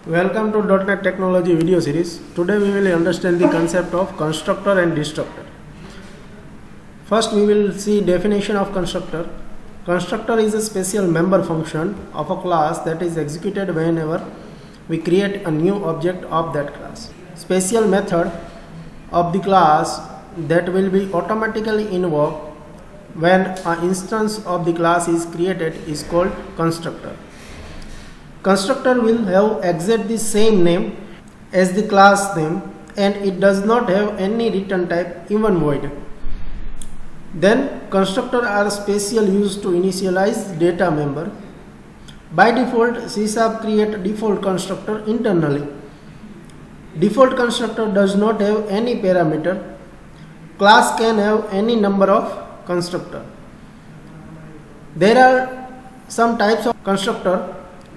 Welcome to .NET Technology video series. Today we will understand the concept of constructor and destructor. First we will see definition of constructor. Constructor is a special member function of a class that is executed whenever we create a new object of that class. Special method of the class that will be automatically invoked when an instance of the class is created is called constructor. Constructor will have exact the same name as the class name and it does not have any return type, even void. Then constructor are special used to initialize data member. By default, C# create default constructor internally. Default constructor does not have any parameter. Class can have any number of constructor. There are some types of constructor,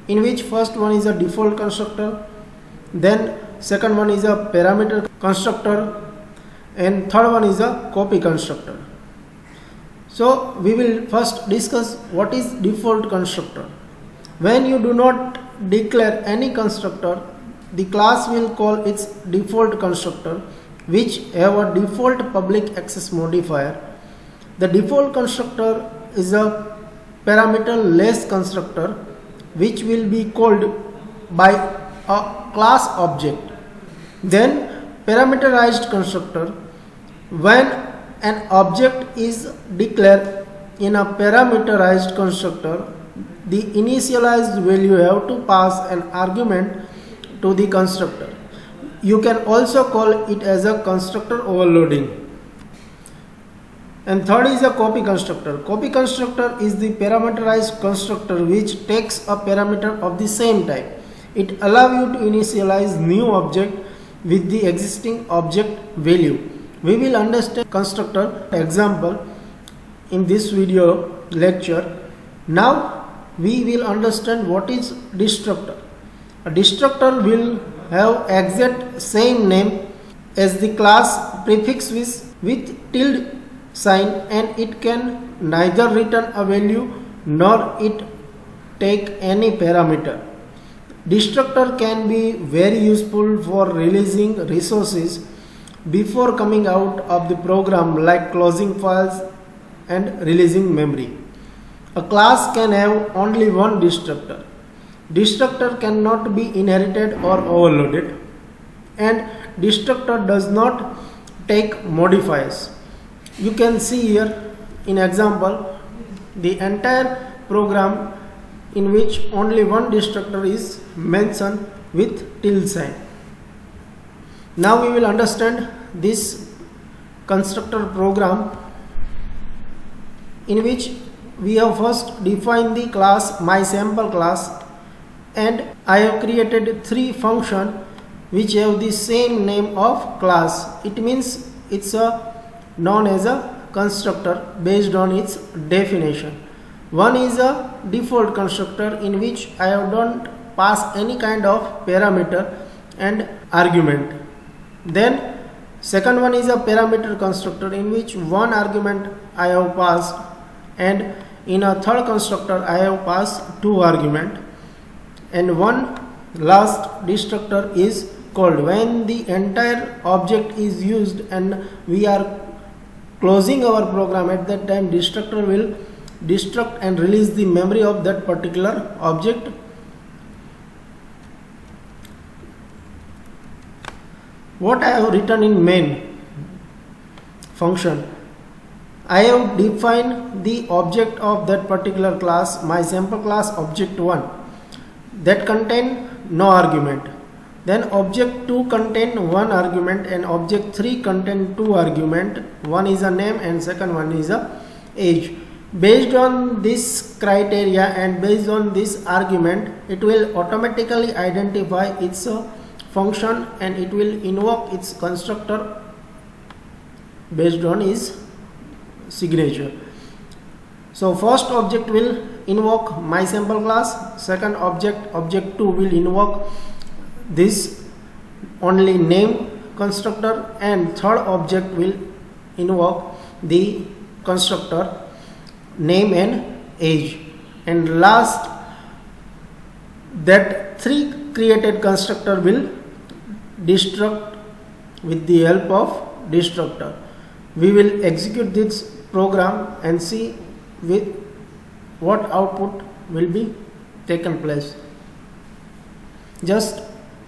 in which first one is a default constructor, then second one is a parameter constructor, and third one is a copy constructor. So we will first discuss what is default constructor. When you do not declare any constructor, the class will call its default constructor, which have a default public access modifier. The default constructor is a parameter-less constructor which will be called by a class object. Then parameterized constructor, when an object is declared in a parameterized constructor, the initialized value have to pass an argument to the constructor. You can also call it as a constructor overloading. And third is a copy constructor. Copy constructor is the parameterized constructor which takes a parameter of the same type. It allows you to initialize new object with the existing object value. We will understand constructor example in this video lecture. Now we will understand what is destructor. A destructor will have exact same name as the class prefix with tilde sign, and it can neither return a value nor it take any parameter. Destructor can be very useful for releasing resources before coming out of the program, like closing files and releasing memory. A class can have only one destructor. Destructor cannot be inherited or overloaded, and destructor does not take modifiers. You can see here in example the entire program in which only one destructor is mentioned with tilde sign. Now we will understand this constructor program, in which we have first defined the class mySample class, and I have created three functions which have the same name of class. It means it's known as a constructor based on its definition. One is a default constructor in which I don't pass any kind of parameter and argument. Then second one is a parameter constructor in which one argument I have passed, and in a third constructor I have passed two arguments. And one last destructor is called when the entire object is used and we are closing our program. At that time, destructor will destruct and release the memory of that particular object. What I have written in main function, I have defined the object of that particular class, mySample class object1, that contain no argument. Then object 2 contain one argument and object 3 contain two argument. One is a name and second one is a age. Based on this criteria and based on this argument, it will automatically identify its function and it will invoke its constructor based on its signature. So first object will invoke mySample class, second object 2 will invoke this only name constructor, and third object will invoke the constructor name and age. And last, that three created constructor will destruct with the help of destructor. We will execute this program and see with what output will be taken place. Just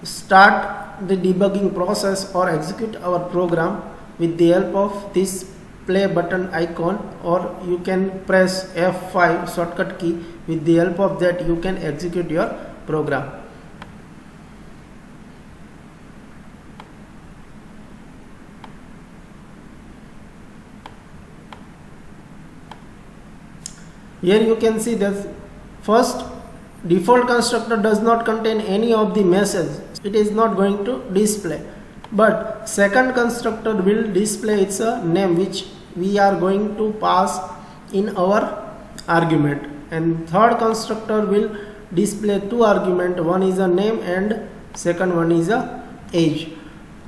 start the debugging process or execute our program with the help of this play button icon, or you can press F5 shortcut key. With the help of that you can execute your program. Here you can see that first default constructor does not contain any of the messages. It is not going to display. But second constructor will display its name, which we are going to pass in our argument. And third constructor will display two arguments. One is a name and second one is a age.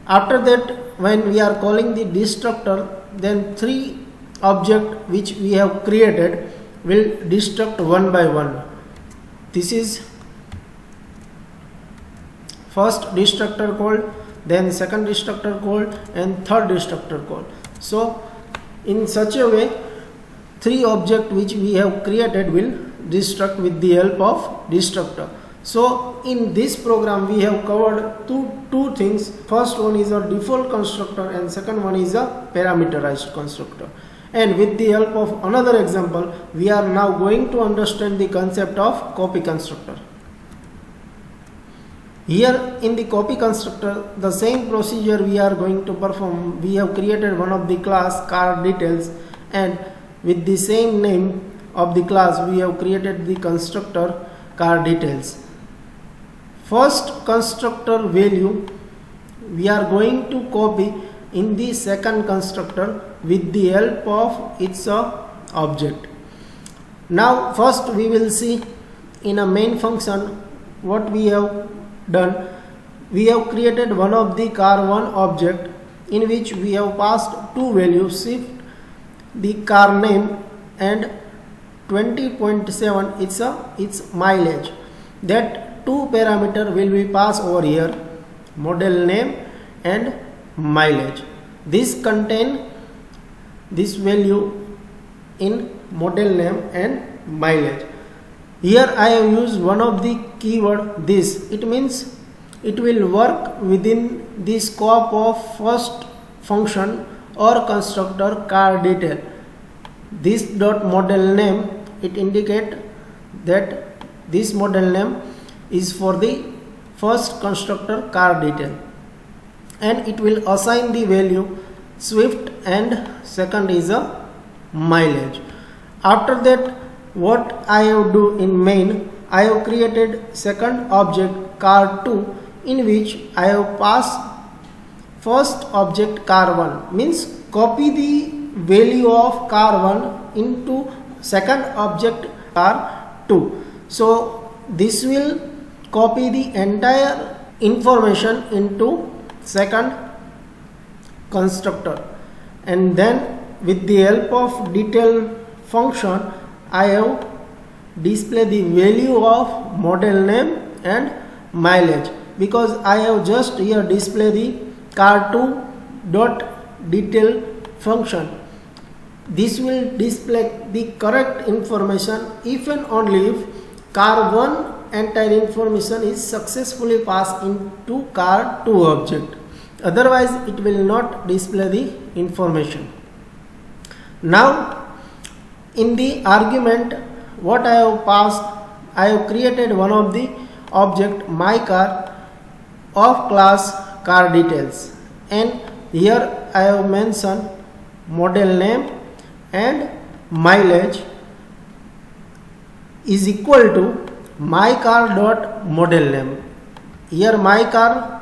After that, when we are calling the destructor, then three objects which we have created will destruct one by one. This is first destructor called, then second destructor called, and third destructor called. So in such a way, three objects which we have created will destruct with the help of destructor. So in this program we have covered two things. First one is a default constructor and second one is a parameterized constructor. And with the help of another example, we are now going to understand the concept of copy constructor. Here in the copy constructor, the same procedure we are going to perform. We have created one of the class car details, and with the same name of the class we have created the constructor car details. First constructor value we are going to copy in the second constructor with the help of its object. Now first we will see in a main function what we have done. We have created one of the car1 object in which we have passed two values, shift the car name and 20.7 its mileage. That two parameter will be passed over here, model name and mileage. This contain this value in model name and mileage. Here I have used one of the keyword this. It means it will work within the scope of first function or constructor car detail. This dot model name, it indicate that this model name is for the first constructor car detail, and it will assign the value Swift and second is a mileage. After that, what I have do in main, I have created second object car2 in which I have passed first object car1, means copy the value of car1 into second object car2. So this will copy the entire information into second constructor, and then with the help of detail function I have display the value of model name and mileage, because I have just here display the car2 dot detail function. This will display the correct information if and only if car1 entire information is successfully passed into car2 object. Otherwise it will not display the information. Now in the argument what I have passed, I have created one of the object my car of class car details, and here I have mentioned model name and mileage is equal to my car dot model name. Here my car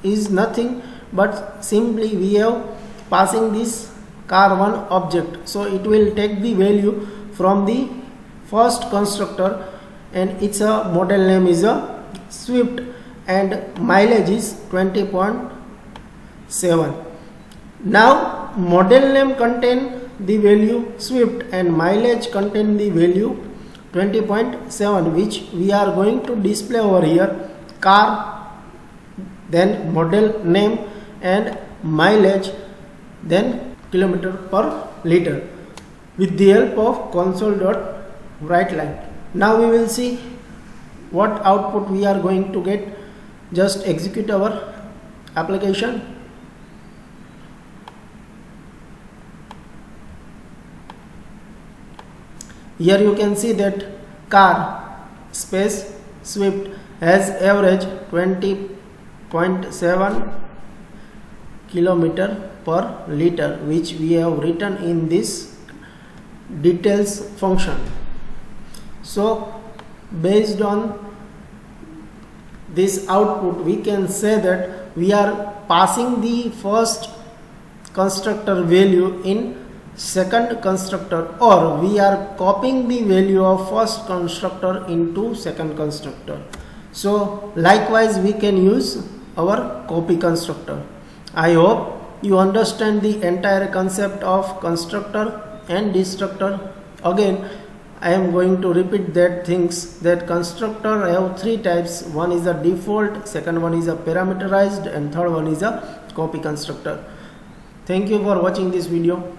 is nothing but simply we have passing this car1 object, so it will take the value from the first constructor, and its model name is a Swift and mileage is 20.7. Now model name contain the value Swift and mileage contain the value 20.7, which we are going to display over here car, then model name and mileage, then kilometer per liter with the help of console.writeLine. Now we will see what output we are going to get. Just execute our application. Here you can see that car space Swift has average 20.7 kilometer per liter, which we have written in this details function. So based on this output, we can say that we are passing the first constructor value in second constructor, or we are copying the value of first constructor into second constructor. So likewise we can use our copy constructor. I hope you understand the entire concept of constructor and destructor. Again, I am going to repeat that things, that constructor have three types. One is a default, second one is a parameterized, and third one is a copy constructor. Thank you for watching this video.